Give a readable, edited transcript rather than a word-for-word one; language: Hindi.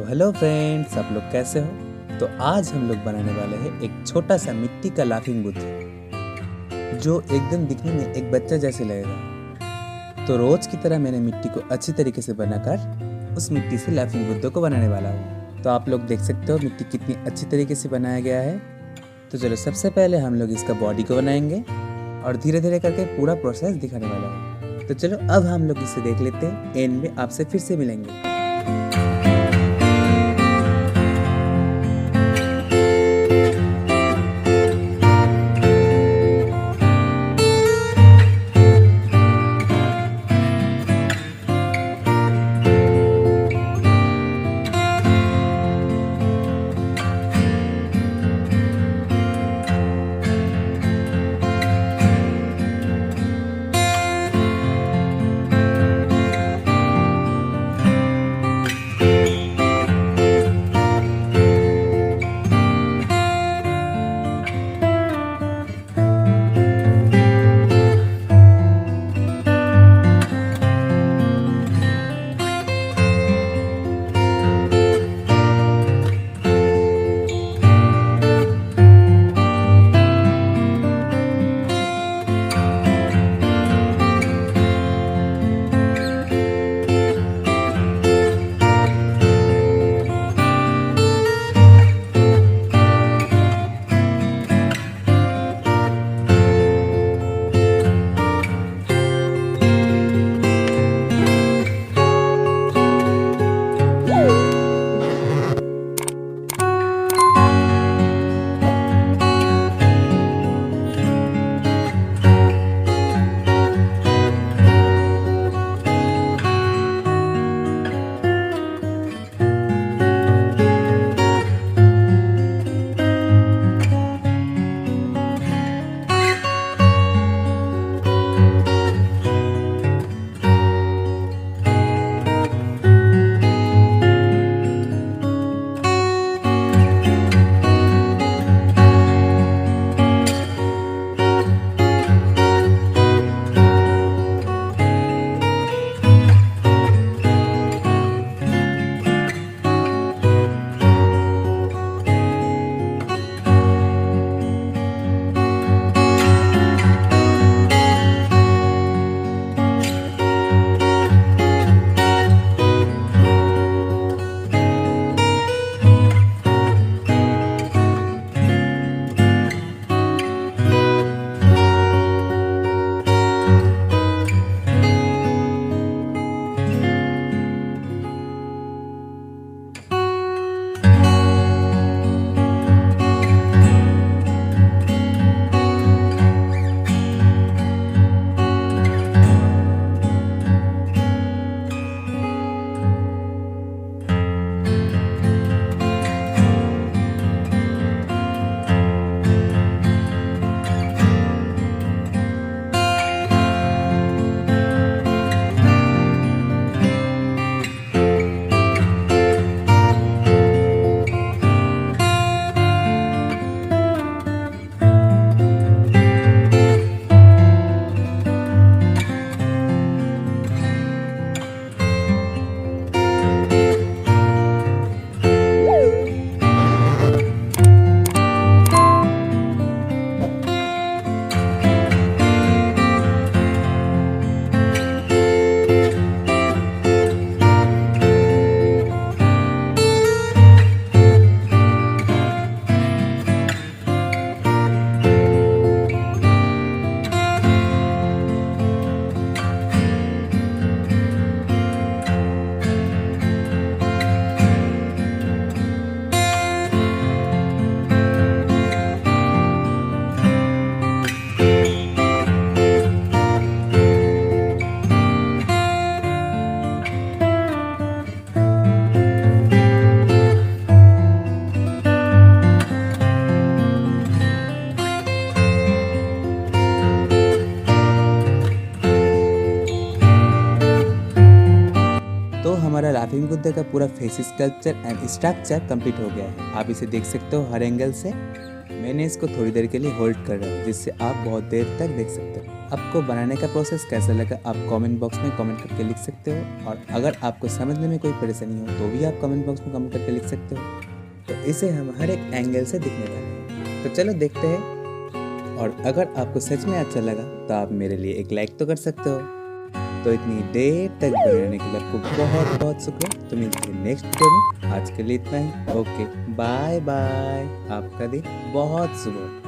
हेलो फ्रेंड्स, आप लोग कैसे हो। तो आज हम लोग बनाने वाले हैं एक छोटा सा मिट्टी का लाफिंग बुद्ध, जो एकदम दिखने में एक बच्चा जैसे लगेगा। तो रोज की तरह मैंने मिट्टी को अच्छी तरीके से बनाकर उस मिट्टी से लाफिंग बुद्ध को बनाने वाला हूँ। तो आप लोग देख सकते हो मिट्टी कितनी अच्छी तरीके से बनाया गया है। तो चलो सबसे पहले हम लोग इसका बॉडी को बनाएंगे और धीरे धीरे करके पूरा प्रोसेस दिखाने वाला हूँ। तो चलो अब हम लोग इसे देख लेते हैं, एंड में आपसे फिर से मिलेंगे। तो हमारा लाफिंग बुद्धा का पूरा face sculpture and structure complete हो गया है। आप इसे देख सकते हो हर एंगल से। मैंने इसको थोड़ी देर के लिए होल्ड कर रहा हूँ, जिससे आप बहुत देर तक देख सकते हो। आपको बनाने का प्रोसेस कैसा लगा आप कमेंट बॉक्स में कमेंट करके लिख सकते हो, और अगर आपको समझने में कोई परेशानी हो तो भी आप कमेंट बॉक्स में कमेंट करके लिख सकते हो। तो इसे हम हर एक एंगल से दिखने वाले हैं, तो चलो देखते हैं। और अगर आपको सच में अच्छा लगा तो आप मेरे लिए एक लाइक तो कर सकते हो। तो इतनी देर तक बने रहने के लिए आपको बहुत बहुत शुक्रिया। तो मिलते हैं नेक्स्ट वीडियो में। आज के लिए इतना ही। Okay, bye bye. आपका दिन बहुत शुभ हो।